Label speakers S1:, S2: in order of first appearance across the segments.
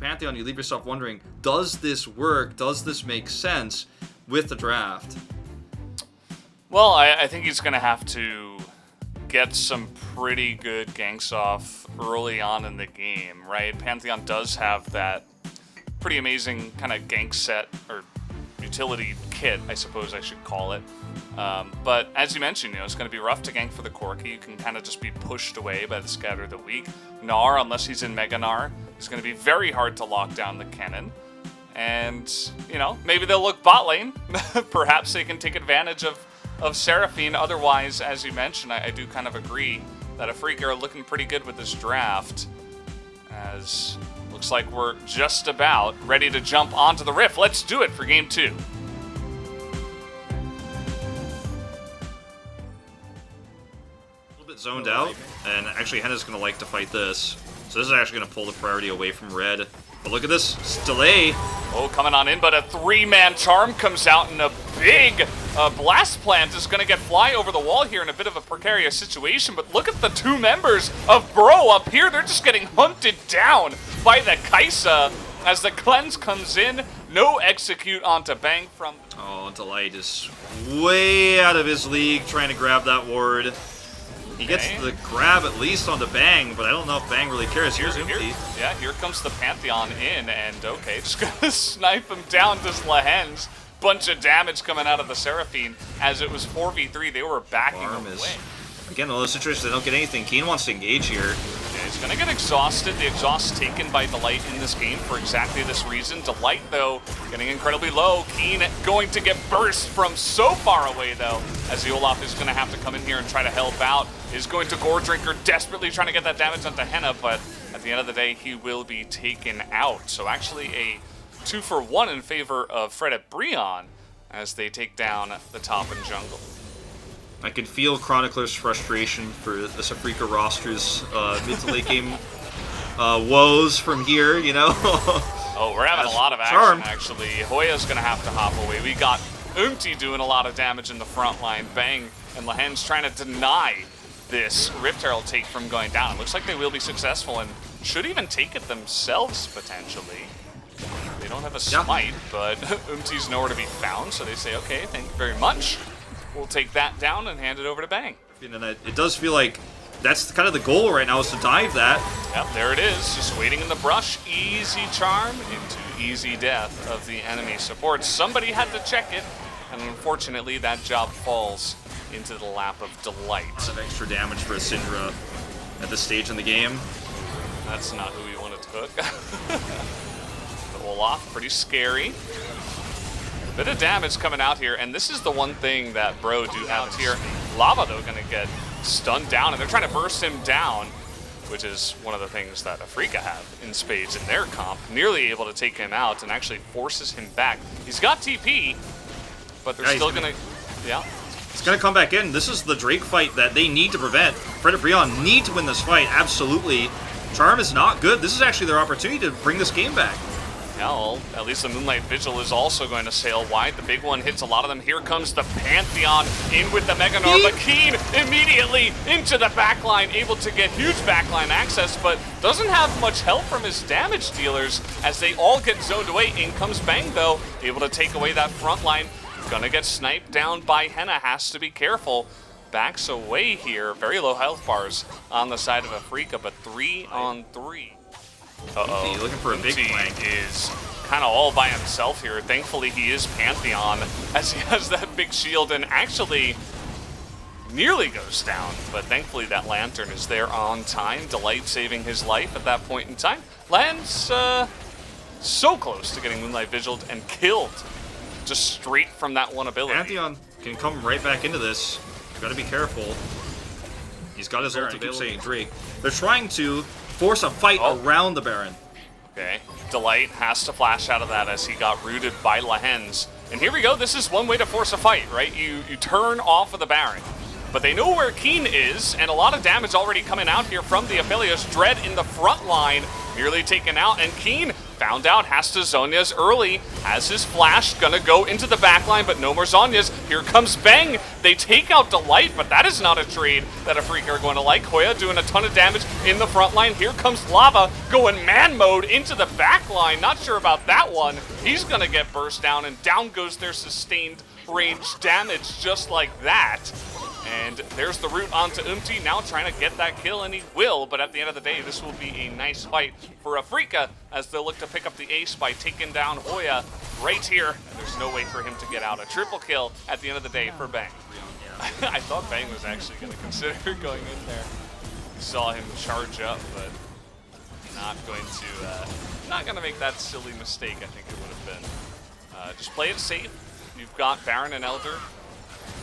S1: Pantheon, you leave yourself wondering, does this work? Does this make sense with the draft?
S2: Well, I think he's going to have to get some pretty good ganks off early on in the game, right? Pantheon does have that pretty amazing kind of gank set, or utility kit, I suppose I should call it. But as you mentioned, it's going to be rough to gank for the Corki. You can kind of just be pushed away by the Scatter of the Weak. Gnar, unless he's in Mega Gnar, is going to be very hard to lock down the cannon. And, maybe they'll look bot lane. Perhaps they can take advantage of Seraphine. Otherwise, as you mentioned, I do kind of agree that Afrika are looking pretty good with this draft. As looks like we're just about ready to jump onto the Rift. Let's do it for Game 2.
S1: Zoned out, and actually Henna's going to like to fight this. So this is actually going to pull the priority away from red. But look at this delay.
S2: Oh, coming on in, but a 3-man charm comes out, and a big blast plant is going to get fly over the wall here in a bit of a precarious situation. But look at the 2 members of Bro up here. They're just getting hunted down by the Kaisa as the cleanse comes in. No execute onto Bang from...
S1: Oh, Delight is way out of his league trying to grab that ward. He gets the grab at least on the Bang, but I don't know if Bang really cares. Here's Empty.
S2: Yeah, here comes the Pantheon in, and okay, just gonna snipe him down to Lahens. Bunch of damage coming out of the Seraphine. As it was 4v3, they were backing away.
S1: Again, all those situations, they don't get anything. Keen wants to engage here.
S2: Yeah, he's gonna get exhausted. The exhaust taken by Delight in this game for exactly this reason. Delight, though, getting incredibly low. Keen going to get burst from so far away, though, as the Olaf is gonna have to come in here and try to help out. Is going to Gore Drinker, desperately trying to get that damage onto Henna, but at the end of the day, he will be taken out. So actually a 2-for-1 in favor of Fred at Breon as they take down the top and jungle.
S1: I can feel Chronicler's frustration for the Afrika roster's mid to late game woes from here,
S2: Oh, we're having a lot of action, actually. Hoya's going to have to hop away. We got Umti doing a lot of damage in the front line. Bang and Lahens trying to deny this Rift Herald take from going down. It looks like they will be successful and should even take it themselves, potentially. They don't have a smite, but Umti's nowhere to be found, so they say, okay, thank you very much. We'll take that down and hand it over to Bang.
S1: And it does feel like that's kind of the goal right now, is to dive that.
S2: Yep, there it is, just waiting in the brush. Easy charm into easy death of the enemy support. Somebody had to check it, and unfortunately that job falls into the lap of Delight.
S1: Lots of extra damage for a Syndra at this stage in the game.
S2: That's not who we wanted to hook. The Olaf, pretty scary. Bit of damage coming out here, and this is the one thing that Bro do out here. Lava, though, gonna get stunned down, and they're trying to burst him down, which is one of the things that Afrika have in spades in their comp. Nearly able to take him out and actually forces him back. He's got TP, but they're still gonna... Yeah.
S1: It's going to come back in. This is the Drake fight that they need to prevent. Fred and Breon need to win this fight, absolutely. Charm is not good. This is actually their opportunity to bring this game back.
S2: Yeah, well, at least the Moonlight Vigil is also going to sail wide. The big one hits a lot of them. Here comes the Pantheon in with the Mega Gnar, but Keen immediately into the backline, able to get huge backline access, but doesn't have much help from his damage dealers as they all get zoned away. In comes Bang, though, able to take away that front line. Gonna get sniped down by Henna, has to be careful. Backs away here, very low health bars on the side of Afrika, but 3-on-3. Uh-oh,
S1: looking for a big flank.
S2: Is kind of all by himself here. Thankfully, he is Pantheon, as he has that big shield, and actually nearly goes down, but thankfully that Lantern is there on time. Delight saving his life at that point in time. Lands so close to getting Moonlight Vigiled and killed. Just straight from that one ability.
S1: Pantheon can come right back into this. You've got to be careful. He's got his ult to keep saying Drake. They're trying to force a fight around the Baron.
S2: Okay, Delight has to flash out of that as he got rooted by Lahens. And here we go, this is one way to force a fight, right? You turn off of the Baron. But they know where Keen is, and a lot of damage already coming out here from the Aphelios. Dread in the front line, nearly taken out, and Keen Found out, has to Zhonya's early, has his flash, gonna go into the backline, but no more Zhonya's. Here comes Bang. They take out Delight, but that is not a trade that Afreeca are going to like. Hoya doing a ton of damage in the front line. Here comes Lava going man mode into the backline. Not sure about that one. He's gonna get burst down, and down goes their sustained range damage just like that. And there's the route onto Umti, now trying to get that kill, and he will, but at the end of the day, this will be a nice fight for Afreeca as they'll look to pick up the ace by taking down Hoya right here. And there's no way for him to get out. A triple kill at the end of the day for Bang. I thought Bang was actually going to consider going in there. Saw him charge up, but not going to make that silly mistake, I think it would have been. Just play it safe. You've got Baron and Elder.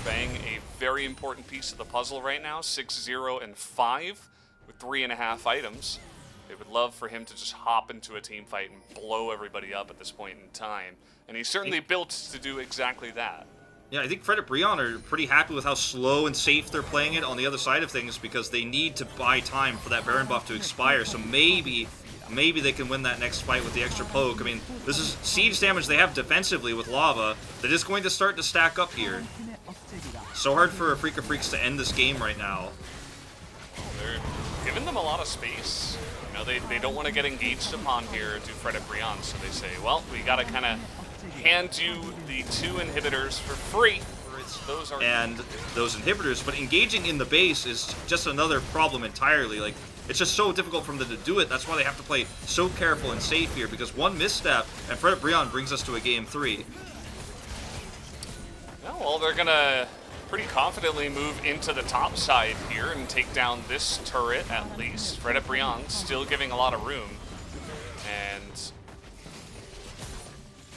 S2: Bang, a very important piece of the puzzle right now, 6-0 and 5 with 3.5 items. They would love for him to just hop into a team fight and blow everybody up at this point in time. And he's certainly built to do exactly that.
S1: Yeah, I think Fred and Brion are pretty happy with how slow and safe they're playing it on the other side of things because they need to buy time for that Baron buff to expire. So maybe they can win that next fight with the extra poke. I mean, this is siege damage they have defensively with Lava. They're just going to start to stack up here. So hard for Afreeca Freaks to end this game right now.
S2: They're giving them a lot of space. You know, they don't want to get engaged upon here to Fred and Brion, so they say, well, we got to kind of hand you the 2 inhibitors for free. Those inhibitors, but engaging in the base is just another problem entirely. Like, it's just so difficult for them to do it. That's why they have to play so careful and safe here, because one misstep and Fred and Brion brings us to a game 3. Yeah, well, they're going to pretty confidently move into the top side here and take down this turret at least. Fred and Brion still giving a lot of room. And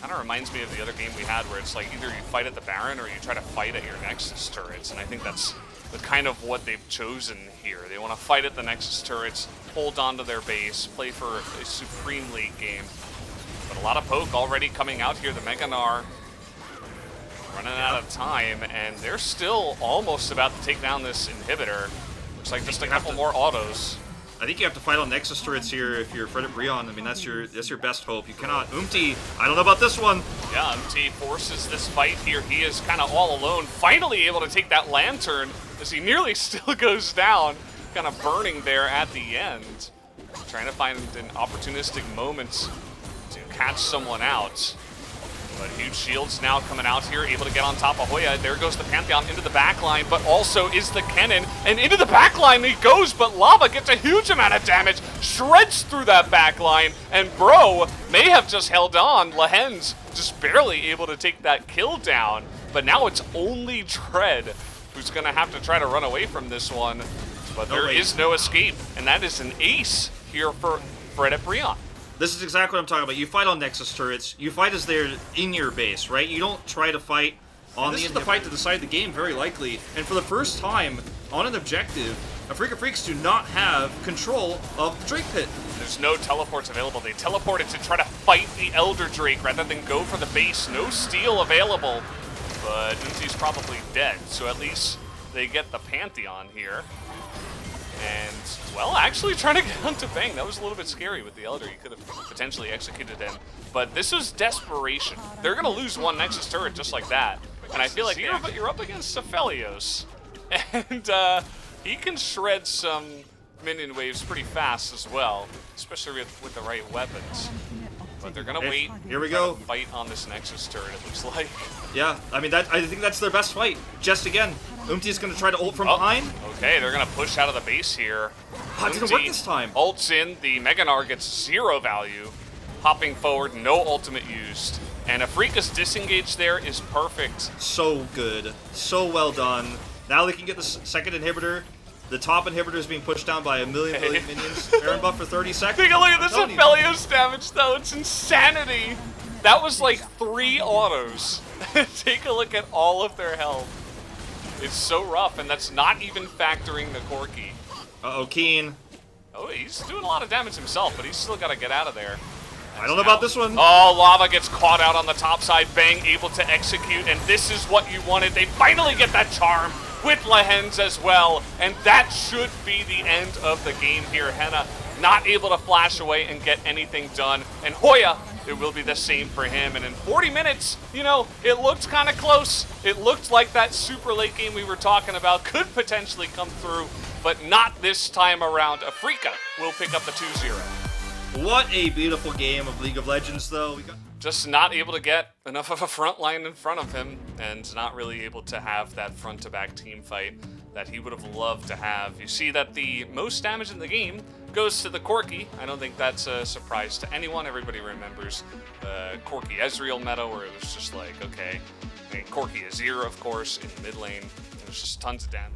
S2: kind of reminds me of the other game we had where it's like either you fight at the Baron or you try to fight at your Nexus turrets. And I think that's the kind of what they've chosen here. They want to fight at the Nexus turrets, hold on to their base, play for a supreme league game. But a lot of poke already coming out here. The Meganar running out of time, and they're still almost about to take down this inhibitor. Looks like just a couple more autos.
S1: I think you have to fight on Nexus turrets here if you're Fred and Brion. I mean, that's your best hope. You cannot. Umti, I don't know about this one.
S2: Yeah, Umti forces this fight here. He is kind of all alone, finally able to take that lantern as he nearly still goes down, kind of burning there at the end. Trying to find an opportunistic moment to catch someone out. But huge shields now coming out here, able to get on top of Hoya. There goes the Pantheon into the backline, but also is the Kennen. And into the backline he goes, but Lava gets a huge amount of damage, shreds through that backline, and Bro may have just held on. Lehen's just barely able to take that kill down, but now it's only Dread who's going to have to try to run away from this one. But there is no escape, and that is an ace here for Fred and Brion.
S1: This is exactly what I'm talking about. You fight on Nexus turrets. You fight as they're in your base, right? You don't try to fight on this is the fight to decide the game, very likely. And for the first time on an objective, Afreeca Freaks do not have control of the Drake Pit.
S2: There's no teleports available. They teleported to try to fight the Elder Drake rather than go for the base. No steal available, but Umti's probably dead. So at least they get the Pantheon here. And, well, actually trying to get onto Bang. That was a little bit scary with the Elder. He could have potentially executed him. But this was desperation. They're going to lose one Nexus turret just like that. And I feel like you're up against Cephalios. And he can shred some minion waves pretty fast as well, especially with the right weapons. But they're going to wait.
S1: Here we go.
S2: Fight on this Nexus turret, it looks like.
S1: Yeah, I mean, I think that's their best fight. Just again, Umti's going to try to ult from behind.
S2: Okay, they're going to push out of the base here.
S1: It didn't work this time.
S2: Ults in, the Meganar gets 0 value. Hopping forward, no ultimate used. And Afreeca's disengage there is perfect.
S1: So good. So well done. Now they can get the second inhibitor. The top inhibitor is being pushed down by a million minions. Baron buff for 30 seconds.
S2: Take a look at this Cephalios damage, though. It's insanity. That was like 3 autos. Take a look at all of their health. It's so rough, and that's not even factoring the Corki.
S1: Uh-oh, Keen.
S2: Oh, he's doing a lot of damage himself, but he's still got to get out of there.
S1: I don't know about this one.
S2: Oh, Lava gets caught out on the top side. Bang able to execute, and this is what you wanted. They finally get that charm with Lehen's as well, and that should be the end of the game here. Henna not able to flash away and get anything done. And Hoya, it will be the same for him. And in 40 minutes, you know, it looked kind of close. It looked like that super late game we were talking about could potentially come through, but not this time around. Afrika will pick up the 2-0.
S1: What a beautiful game of League of Legends, though.
S2: Just not able to get enough of a front line in front of him, and not really able to have that front-to-back team fight that he would have loved to have. You see that the most damage in the game goes to the Corki. I don't think that's a surprise to anyone. Everybody remembers Corki Ezreal meta, where it was just like, okay, I mean, Corki Azir, of course, in the mid lane. There's just tons of damage.